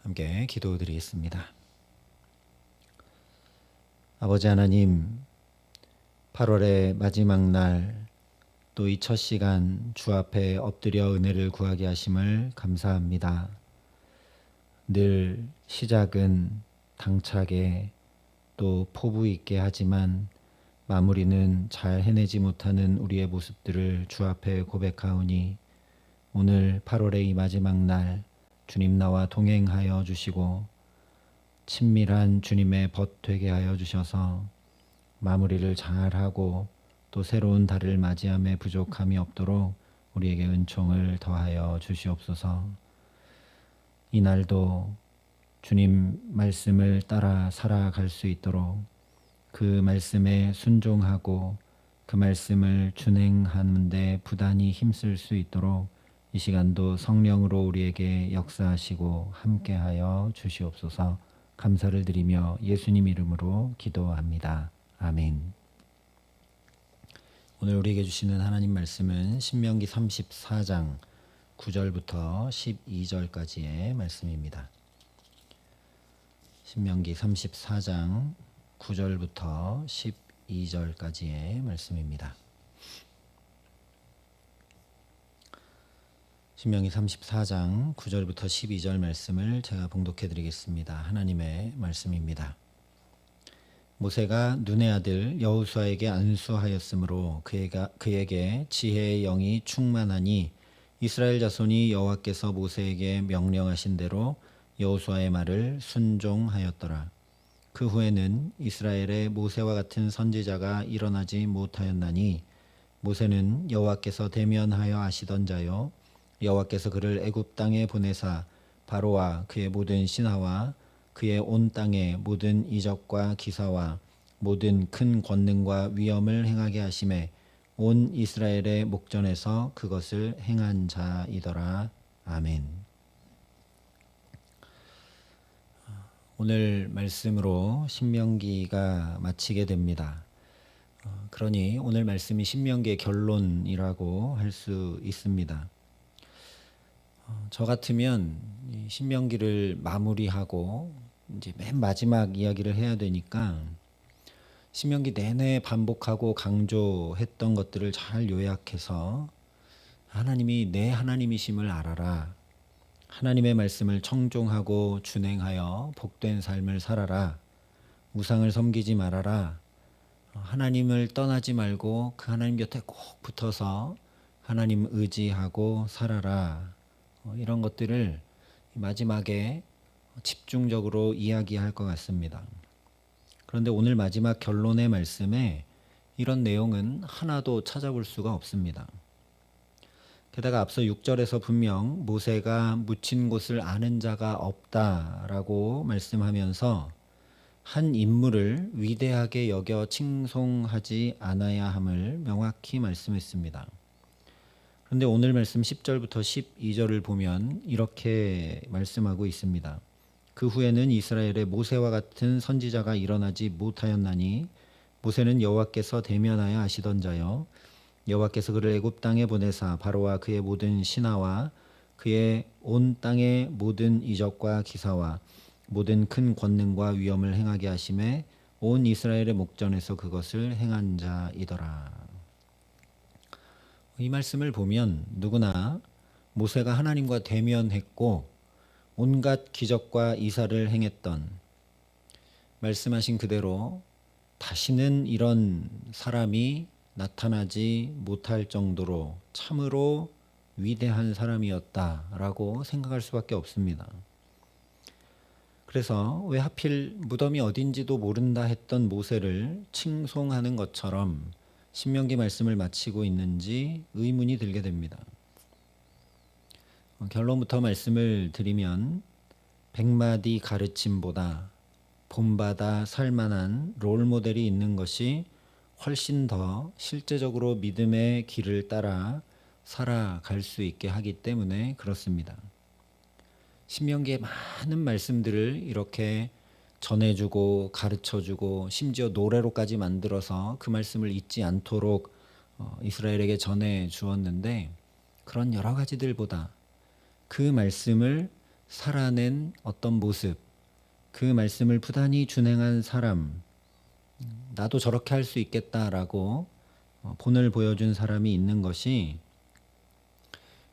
함께 기도드리겠습니다. 아버지 하나님, 8월의 마지막 날, 또 이 첫 시간 주 앞에 엎드려 은혜를 구하게 하심을 감사합니다. 늘 시작은 당차게 또 포부 있게 하지만 마무리는 잘 해내지 못하는 우리의 모습들을 주 앞에 고백하오니 오늘 8월의 이 마지막 날 주님 나와 동행하여 주시고 친밀한 주님의 벗 되게 하여 주셔서 마무리를 잘하고 또 새로운 달을 맞이함에 부족함이 없도록 우리에게 은총을 더하여 주시옵소서. 이 날도 주님 말씀을 따라 살아갈 수 있도록 그 말씀에 순종하고 그 말씀을 준행하는 데 부단히 힘쓸 수 있도록 이 시간도 성령으로 우리에게 역사하시고 함께하여 주시옵소서. 감사를 드리며 예수님 이름으로 기도합니다. 아멘. 오늘 우리에게 주시는 하나님 말씀은 신명기 34장 9절부터 12절까지의 말씀입니다. 신명기 34장 9절부터 12절까지의 말씀입니다. 신명기 34장 9절부터 12절 말씀을 제가 봉독해 드리겠습니다. 하나님의 말씀입니다. 모세가 눈의 아들 여호수아에게 안수하였으므로 그에게 지혜의 영이 충만하니 이스라엘 자손이 여호와께서 모세에게 명령하신 대로 여호수아의 말을 순종하였더라. 그 후에는 이스라엘에 모세와 같은 선지자가 일어나지 못하였나니 모세는 여호와께서 대면하여 아시던 자요 여호와께서 그를 애굽 땅에 보내사 바로와 그의 모든 신하와 그의 온 땅의 모든 이적과 기사와 모든 큰 권능과 위엄을 행하게 하심에 온 이스라엘의 목전에서 그것을 행한 자이더라. 아멘. 오늘 말씀으로 신명기가 마치게 됩니다. 그러니 오늘 말씀이 신명기의 결론이라고 할 수 있습니다. 저 같으면 신명기를 마무리하고 이제 맨 마지막 이야기를 해야 되니까 신명기 내내 반복하고 강조했던 것들을 잘 요약해서 하나님이 내 하나님이심을 알아라. 하나님의 말씀을 청종하고 준행하여 복된 삶을 살아라. 우상을 섬기지 말아라. 하나님을 떠나지 말고 그 하나님 곁에 꼭 붙어서 하나님 의지하고 살아라. 이런 것들을 마지막에 집중적으로 이야기할 것 같습니다. 그런데 오늘 마지막 결론의 말씀에 이런 내용은 하나도 찾아볼 수가 없습니다. 게다가 앞서 6절에서 분명 모세가 묻힌 곳을 아는 자가 없다라고 말씀하면서 한 인물을 위대하게 여겨 칭송하지 않아야 함을 명확히 말씀했습니다. 그런데 오늘 말씀 10절부터 12절을 보면 이렇게 말씀하고 있습니다. 그 후에는 이스라엘에 모세와 같은 선지자가 일어나지 못하였나니 모세는 여호와께서 대면하여 아시던 자요 여호와께서 그를 애굽 땅에 보내사 바로와 그의 모든 신하와 그의 온 땅의 모든 이적과 기사와 모든 큰 권능과 위엄을 행하게 하심에 온 이스라엘의 목전에서 그것을 행한 자이더라. 이 말씀을 보면 누구나 모세가 하나님과 대면했고 온갖 기적과 이사를 행했던 말씀하신 그대로 다시는 이런 사람이 나타나지 못할 정도로 참으로 위대한 사람이었다라고 생각할 수밖에 없습니다. 그래서 왜 하필 무덤이 어딘지도 모른다 했던 모세를 칭송하는 것처럼 신명기 말씀을 마치고 있는지 의문이 들게 됩니다. 결론부터 말씀을 드리면 100마디 가르침보다 본받아 살만한 롤모델이 있는 것이 훨씬 더 실제적으로 믿음의 길을 따라 살아갈 수 있게 하기 때문에 그렇습니다. 신명기의 많은 말씀들을 이렇게 전해주고 가르쳐주고 심지어 노래로까지 만들어서 그 말씀을 잊지 않도록 이스라엘에게 전해 주었는데 그런 여러 가지들보다 그 말씀을 살아낸 어떤 모습, 그 말씀을 부단히 준행한 사람, 나도 저렇게 할 수 있겠다라고 본을 보여준 사람이 있는 것이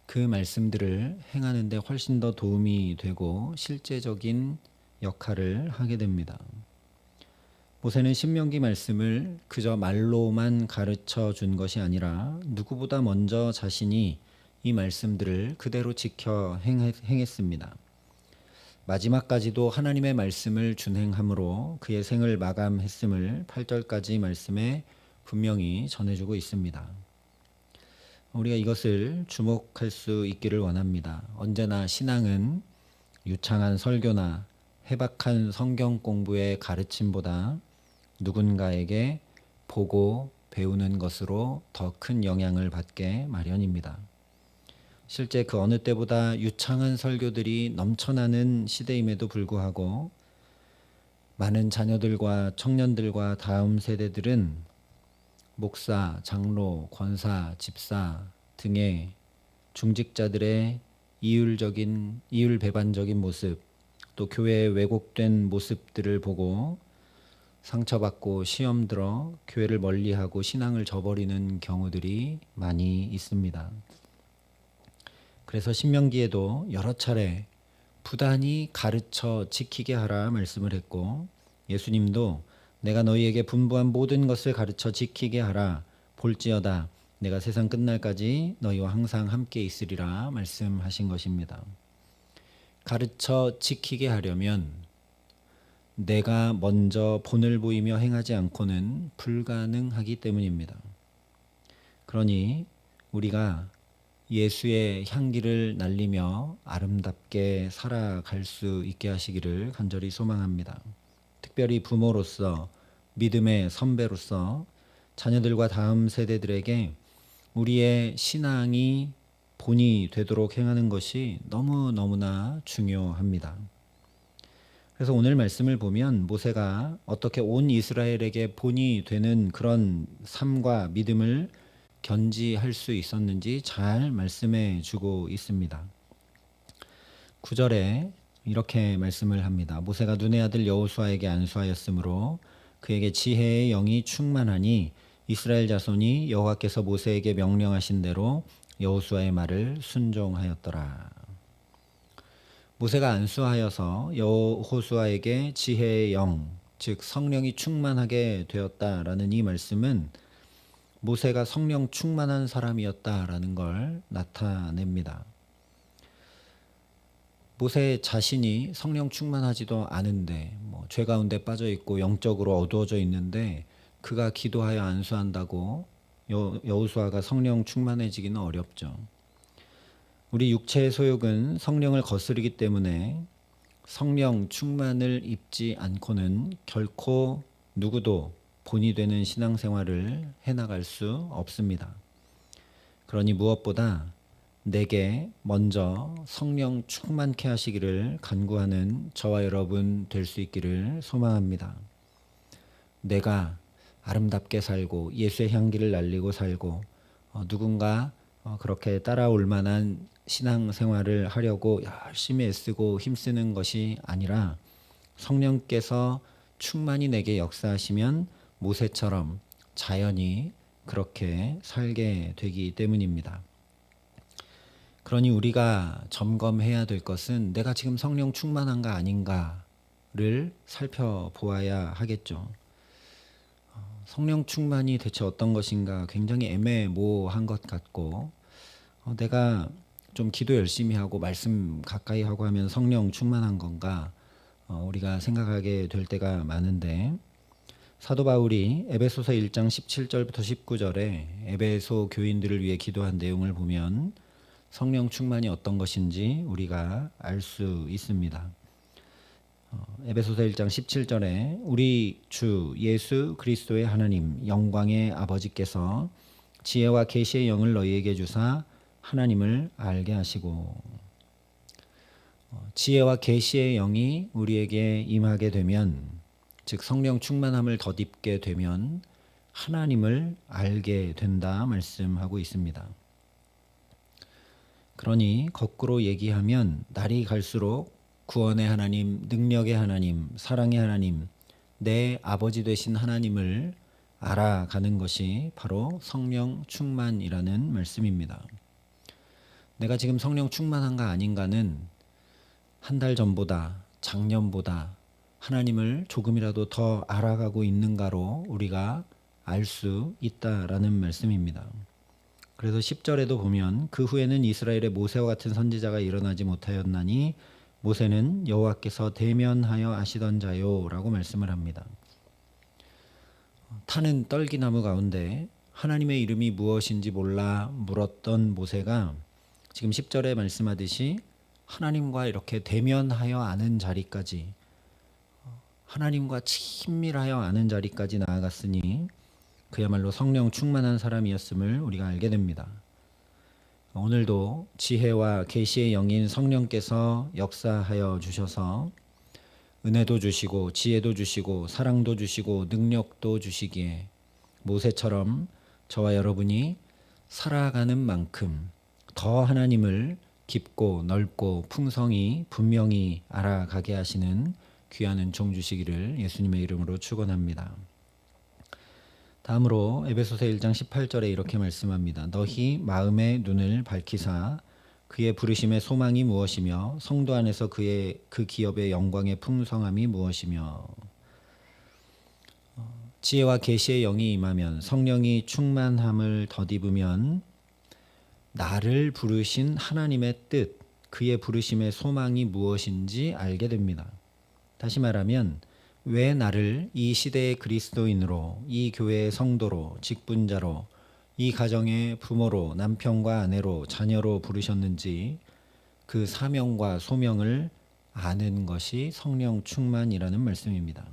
그 말씀들을 행하는 데 훨씬 더 도움이 되고 실제적인 역할을 하게 됩니다. 모세는 신명기 말씀을 그저 말로만 가르쳐 준 것이 아니라 누구보다 먼저 자신이 이 말씀들을 그대로 지켜 행했습니다. 마지막까지도 하나님의 말씀을 준행함으로 그의 생을 마감했음을 8절까지 말씀에 분명히 전해주고 있습니다. 우리가 이것을 주목할 수 있기를 원합니다. 언제나 신앙은 유창한 설교나 해박한 성경 공부의 가르침보다 누군가에게 보고 배우는 것으로 더 큰 영향을 받게 마련입니다. 실제 그 어느 때보다 유창한 설교들이 넘쳐나는 시대임에도 불구하고 많은 자녀들과 청년들과 다음 세대들은 목사, 장로, 권사, 집사 등의 중직자들의 이율배반적인 모습, 또 교회의 왜곡된 모습들을 보고 상처받고 시험 들어 교회를 멀리하고 신앙을 저버리는 경우들이 많이 있습니다. 그래서 신명기에도 여러 차례 부단히 가르쳐 지키게 하라 말씀을 했고, 예수님도 내가 너희에게 분부한 모든 것을 가르쳐 지키게 하라. 볼지어다 내가 세상 끝날까지 너희와 항상 함께 있으리라 말씀하신 것입니다. 가르쳐 지키게 하려면 내가 먼저 본을 보이며 행하지 않고는 불가능하기 때문입니다. 그러니 우리가 예수의 향기를 날리며 아름답게 살아갈 수 있게 하시기를 간절히 소망합니다. 특별히 부모로서, 믿음의 선배로서 자녀들과 다음 세대들에게 우리의 신앙이 본이 되도록 행하는 것이 너무너무나 중요합니다. 그래서 오늘 말씀을 보면 모세가 어떻게 온 이스라엘에게 본이 되는 그런 삶과 믿음을 견지할 수 있었는지 잘 말씀해 주고 있습니다. 9절에 이렇게 말씀을 합니다. 모세가 눈의 아들 여호수아에게 안수하였으므로 그에게 지혜의 영이 충만하니 이스라엘 자손이 여호와께서 모세에게 명령하신 대로 여호수아의 말을 순종하였더라. 모세가 안수하여서 여호수아에게 지혜의 영, 즉 성령이 충만하게 되었다라는 이 말씀은 모세가 성령 충만한 사람이었다라는 걸 나타냅니다. 모세 자신이 성령 충만하지도 않은데 죄 가운데 빠져 있고 영적으로 어두워져 있는데 그가 기도하여 안수한다고 여호수아가 성령 충만해지기는 어렵죠. 우리 육체의 소욕은 성령을 거스르기 때문에 성령 충만을 입지 않고는 결코 누구도 본이 되는 신앙생활을 해나갈 수 없습니다. 그러니 무엇보다 내게 먼저 성령 충만케 하시기를 간구하는 저와 여러분 될 수 있기를 소망합니다. 내가 아름답게 살고 예수의 향기를 날리고 살고 누군가 그렇게 따라올 만한 신앙생활을 하려고 열심히 애쓰고 힘쓰는 것이 아니라 성령께서 충만히 내게 역사하시면 모세처럼 자연히 그렇게 살게 되기 때문입니다. 그러니 우리가 점검해야 될 것은 내가 지금 성령 충만한가 아닌가를 살펴보아야 하겠죠. 성령 충만이 대체 어떤 것인가 굉장히 애매모호한 것 같고 내가 좀 기도 열심히 하고 말씀 가까이 하고 하면 성령 충만한 건가 우리가 생각하게 될 때가 많은데, 사도 바울이 에베소서 1장 17절부터 19절에 에베소 교인들을 위해 기도한 내용을 보면 성령 충만이 어떤 것인지 우리가 알 수 있습니다. 에베소서 1장 17절에 우리 주 예수 그리스도의 하나님 영광의 아버지께서 지혜와 계시의 영을 너희에게 주사 하나님을 알게 하시고, 지혜와 계시의 영이 우리에게 임하게 되면, 즉 성령 충만함을 덧입게 되면 하나님을 알게 된다 말씀하고 있습니다. 그러니 거꾸로 얘기하면 날이 갈수록 구원의 하나님, 능력의 하나님, 사랑의 하나님, 내 아버지 되신 하나님을 알아가는 것이 바로 성령 충만이라는 말씀입니다. 내가 지금 성령 충만한가 아닌가는 한 달 전보다, 작년보다 하나님을 조금이라도 더 알아가고 있는가로 우리가 알 수 있다라는 말씀입니다. 그래서 10절에도 보면 그 후에는 이스라엘의 모세와 같은 선지자가 일어나지 못하였나니 모세는 여호와께서 대면하여 하시던 자요라고 말씀을 합니다. 타는 떨기나무 가운데 하나님의 이름이 무엇인지 몰라 물었던 모세가 지금 10절에 말씀하듯이 하나님과 이렇게 대면하여 아는 자리까지, 하나님과 친밀하여 아는 자리까지 나아갔으니 그야말로 성령 충만한 사람이었음을 우리가 알게 됩니다. 오늘도 지혜와 계시의 영인 성령께서 역사하여 주셔서 은혜도 주시고 지혜도 주시고 사랑도 주시고 능력도 주시기에 모세처럼 저와 여러분이 살아가는 만큼 더 하나님을 깊고 넓고 풍성히 분명히 알아가게 하시는 귀한 은총 주시기를 예수님의 이름으로 축원합니다. 다음으로 에베소서 1장 18절에 이렇게 말씀합니다. 너희 마음의 눈을 밝히사 그의 부르심의 소망이 무엇이며 성도 안에서 그의 그 기업의 영광의 풍성함이 무엇이며. 지혜와 계시의 영이 임하면, 성령이 충만함을 덧입으면 나를 부르신 하나님의 뜻, 그의 부르심의 소망이 무엇인지 알게 됩니다. 다시 말하면 왜 나를 이 시대의 그리스도인으로, 이 교회의 성도로, 직분자로, 이 가정의 부모로, 남편과 아내로, 자녀로 부르셨는지 그 사명과 소명을 아는 것이 성령 충만이라는 말씀입니다.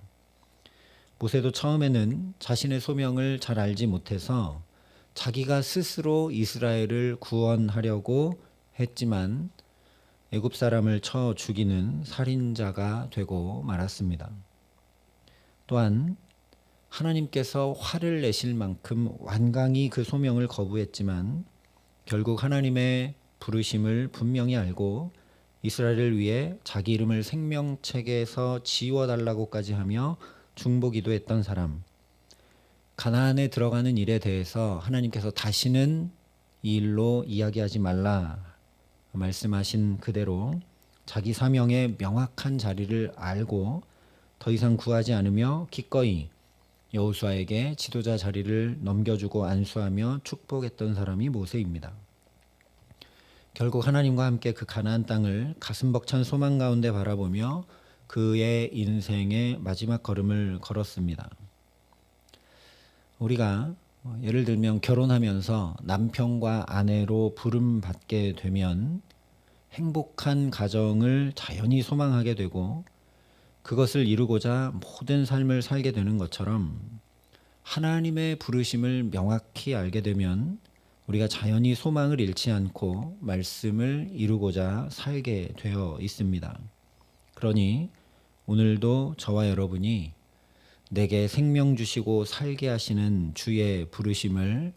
모세도 처음에는 자신의 소명을 잘 알지 못해서 자기가 스스로 이스라엘을 구원하려고 했지만 애굽 사람을 쳐 죽이는 살인자가 되고 말았습니다. 또한 하나님께서 화를 내실 만큼 완강히 그 소명을 거부했지만 결국 하나님의 부르심을 분명히 알고 이스라엘을 위해 자기 이름을 생명책에서 지워달라고까지 하며 중보기도했던 사람, 가나안에 들어가는 일에 대해서 하나님께서 다시는 이 일로 이야기하지 말라 말씀하신 그대로 자기 사명의 명확한 자리를 알고 더 이상 구하지 않으며 기꺼이 여호수아에게 지도자 자리를 넘겨주고 안수하며 축복했던 사람이 모세입니다. 결국 하나님과 함께 그 가나안 땅을 가슴 벅찬 소망 가운데 바라보며 그의 인생의 마지막 걸음을 걸었습니다. 우리가 예를 들면 결혼하면서 남편과 아내로 부름받게 되면 행복한 가정을 자연히 소망하게 되고 그것을 이루고자 모든 삶을 살게 되는 것처럼 하나님의 부르심을 명확히 알게 되면 우리가 자연히 소망을 잃지 않고 말씀을 이루고자 살게 되어 있습니다. 그러니 오늘도 저와 여러분이 내게 생명 주시고 살게 하시는 주의 부르심을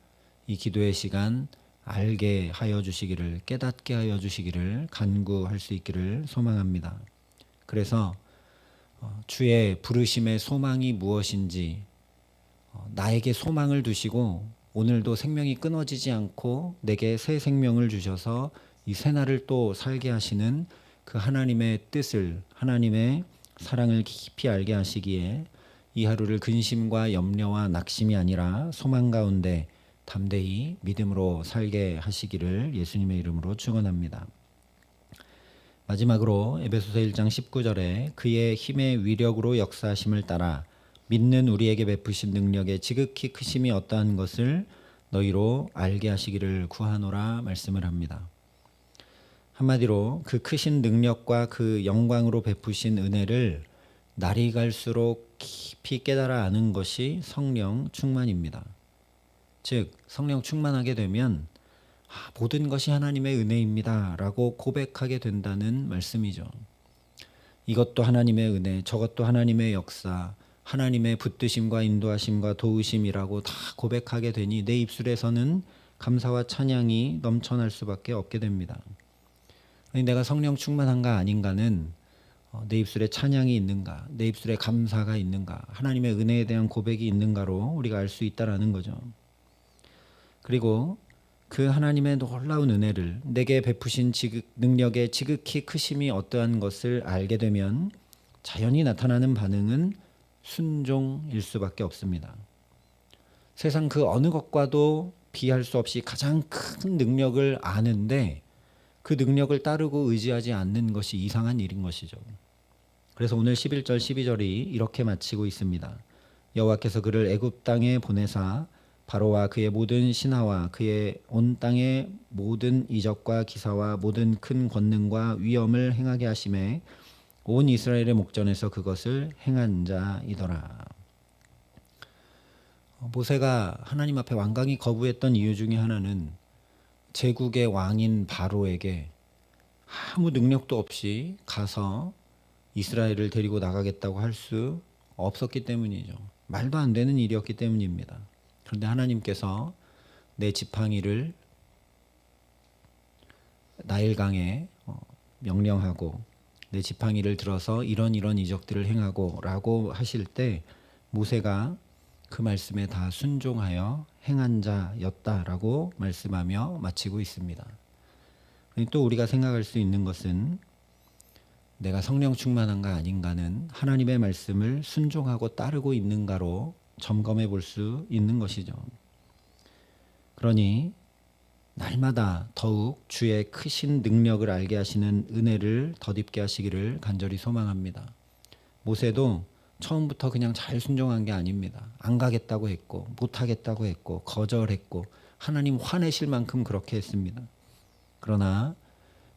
이 기도의 시간 알게 하여 주시기를, 깨닫게 하여 주시기를 간구할 수 있기를 소망합니다. 그래서 주의 부르심의 소망이 무엇인지 나에게 소망을 두시고 오늘도 생명이 끊어지지 않고 내게 새 생명을 주셔서 이 새날을 또 살게 하시는 그 하나님의 뜻을, 하나님의 사랑을 깊이 알게 하시기에 이 하루를 근심과 염려와 낙심이 아니라 소망 가운데 담대히 믿음으로 살게 하시기를 예수님의 이름으로 축원합니다. 마지막으로 에베소서 1장 19절에 그의 힘의 위력으로 역사하심을 따라 믿는 우리에게 베푸신 능력의 지극히 크심이 어떠한 것을 너희로 알게 하시기를 구하노라 말씀을 합니다. 한마디로 그 크신 능력과 그 영광으로 베푸신 은혜를 날이 갈수록 깊이 깨달아 아는 것이 성령 충만입니다. 즉 성령 충만하게 되면 모든 것이 하나님의 은혜입니다 라고 고백하게 된다는 말씀이죠. 이것도 하나님의 은혜, 저것도 하나님의 역사, 하나님의 붙드심과 인도하심과 도우심이라고 다 고백하게 되니 내 입술에서는 감사와 찬양이 넘쳐날 수밖에 없게 됩니다. 아니, 내가 성령 충만한가 아닌가는 내 입술에 찬양이 있는가, 내 입술에 감사가 있는가, 하나님의 은혜에 대한 고백이 있는가로 우리가 알 수 있다라는 거죠. 그리고 그 하나님의 놀라운 은혜를, 내게 베푸신 능력의 지극히 크심이 어떠한 것을 알게 되면 자연히 나타나는 반응은 순종일 수밖에 없습니다. 세상 그 어느 것과도 비할 수 없이 가장 큰 능력을 아는데 그 능력을 따르고 의지하지 않는 것이 이상한 일인 것이죠. 그래서 오늘 11절 12절이 이렇게 마치고 있습니다. 여호와께서 그를 애굽 땅에 보내사 바로와 그의 모든 신하와 그의 온 땅의 모든 이적과 기사와 모든 큰 권능과 위엄을 행하게 하심에 온 이스라엘의 목전에서 그것을 행한 자이더라. 모세가 하나님 앞에 완강히 거부했던 이유 중에 하나는 제국의 왕인 바로에게 아무 능력도 없이 가서 이스라엘을 데리고 나가겠다고 할 수 없었기 때문이죠. 말도 안 되는 일이었기 때문입니다. 그런데 하나님께서 내 지팡이를 나일강에 명령하고 내 지팡이를 들어서 이런 이적들을 행하고 라고 하실 때 모세가 그 말씀에 다 순종하여 행한 자였다라고 말씀하며 마치고 있습니다. 또 우리가 생각할 수 있는 것은 내가 성령 충만한가 아닌가는 하나님의 말씀을 순종하고 따르고 있는가로 점검해 볼 수 있는 것이죠. 그러니 날마다 더욱 주의 크신 능력을 알게 하시는 은혜를 덧입게 하시기를 간절히 소망합니다. 모세도 처음부터 그냥 잘 순종한 게 아닙니다. 안 가겠다고 했고 못하겠다고 했고 거절했고 하나님 화내실 만큼 그렇게 했습니다. 그러나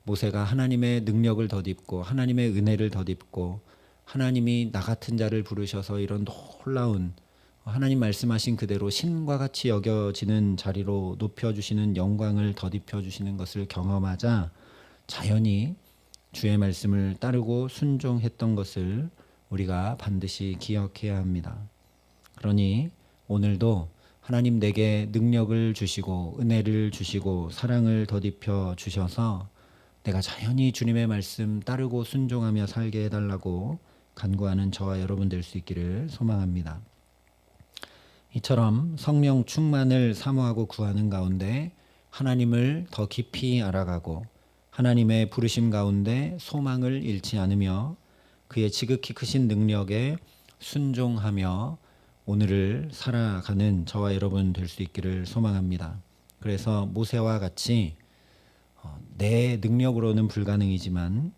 모세가 하나님의 능력을 덧입고 하나님의 은혜를 덧입고 하나님이 나 같은 자를 부르셔서 이런 놀라운 하나님 말씀하신 그대로 신과 같이 여겨지는 자리로 높여주시는 영광을 덧입혀 주시는 것을 경험하자 자연히 주의 말씀을 따르고 순종했던 것을 우리가 반드시 기억해야 합니다. 그러니 오늘도 하나님 내게 능력을 주시고 은혜를 주시고 사랑을 덧입혀 주셔서 내가 자연히 주님의 말씀 따르고 순종하며 살게 해달라고 간구하는 저와 여러분 될 수 있기를 소망합니다. 이처럼 성령 충만을 사모하고 구하는 가운데 하나님을 더 깊이 알아가고 하나님의 부르심 가운데 소망을 잃지 않으며 그의 지극히 크신 능력에 순종하며 오늘을 살아가는 저와 여러분 될 수 있기를 소망합니다. 그래서 모세와 같이 내 능력으로는 불가능이지만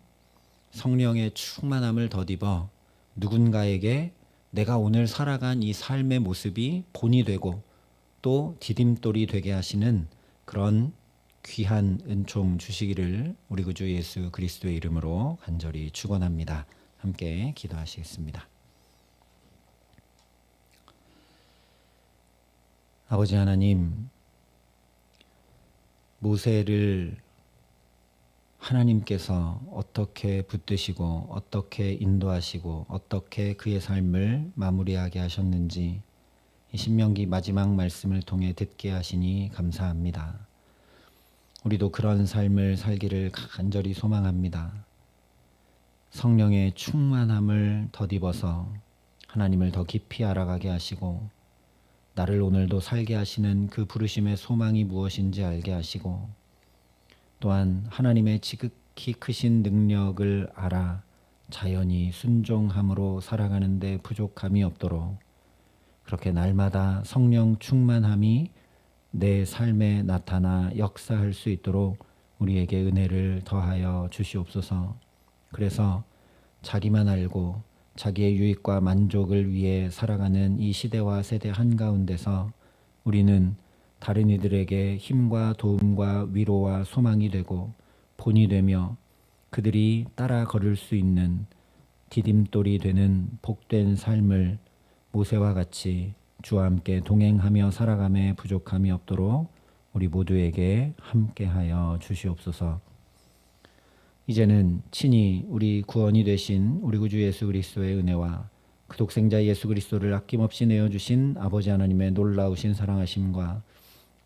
성령의 충만함을 덧입어 누군가에게 내가 오늘 살아간 이 삶의 모습이 본이 되고 또 디딤돌이 되게 하시는 그런 귀한 은총 주시기를 우리 구주 예수 그리스도의 이름으로 간절히 축원합니다. 함께 기도하시겠습니다. 아버지 하나님, 모세를 하나님께서 어떻게 붙드시고 어떻게 인도하시고 어떻게 그의 삶을 마무리하게 하셨는지 이 신명기 마지막 말씀을 통해 듣게 하시니 감사합니다. 우리도 그런 삶을 살기를 간절히 소망합니다. 성령의 충만함을 덧입어서 하나님을 더 깊이 알아가게 하시고 나를 오늘도 살게 하시는 그 부르심의 소망이 무엇인지 알게 하시고 또한 하나님의 지극히 크신 능력을 알아 자연히 순종함으로 살아가는 데 부족함이 없도록 그렇게 날마다 성령 충만함이 내 삶에 나타나 역사할 수 있도록 우리에게 은혜를 더하여 주시옵소서. 그래서 자기만 알고 자기의 유익과 만족을 위해 살아가는 이 시대와 세대 한가운데서 우리는 다른 이들에게 힘과 도움과 위로와 소망이 되고 본이 되며 그들이 따라 걸을 수 있는 디딤돌이 되는 복된 삶을 모세와 같이 주와 함께 동행하며 살아감에 부족함이 없도록 우리 모두에게 함께하여 주시옵소서. 이제는 친히 우리 구원이 되신 우리 구주 예수 그리스도의 은혜와 그 독생자 예수 그리스도를 아낌없이 내어주신 아버지 하나님의 놀라우신 사랑하심과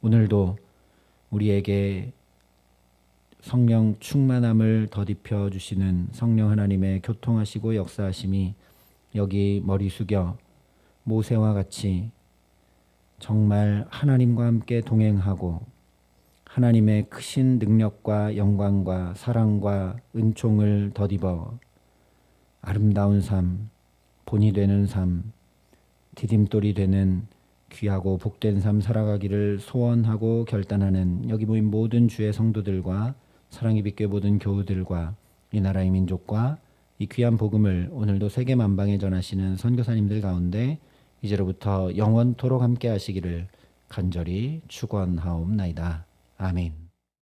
오늘도 우리에게 성령 충만함을 더딥혀 주시는 성령 하나님의 교통하시고 역사하심이 여기 머리 숙여 모세와 같이 정말 하나님과 함께 동행하고 하나님의 크신 능력과 영광과 사랑과 은총을 덧입어 아름다운 삶, 본이 되는 삶, 디딤돌이 되는 귀하고 복된 삶 살아가기를 소원하고 결단하는 여기 모인 모든 주의 성도들과 사랑의 빛교회 모든 교우들과 이 나라의 민족과 이 귀한 복음을 오늘도 세계 만방에 전하시는 선교사님들 가운데 이제로부터 영원토록 함께 하시기를 간절히 축원하옵나이다. 아멘.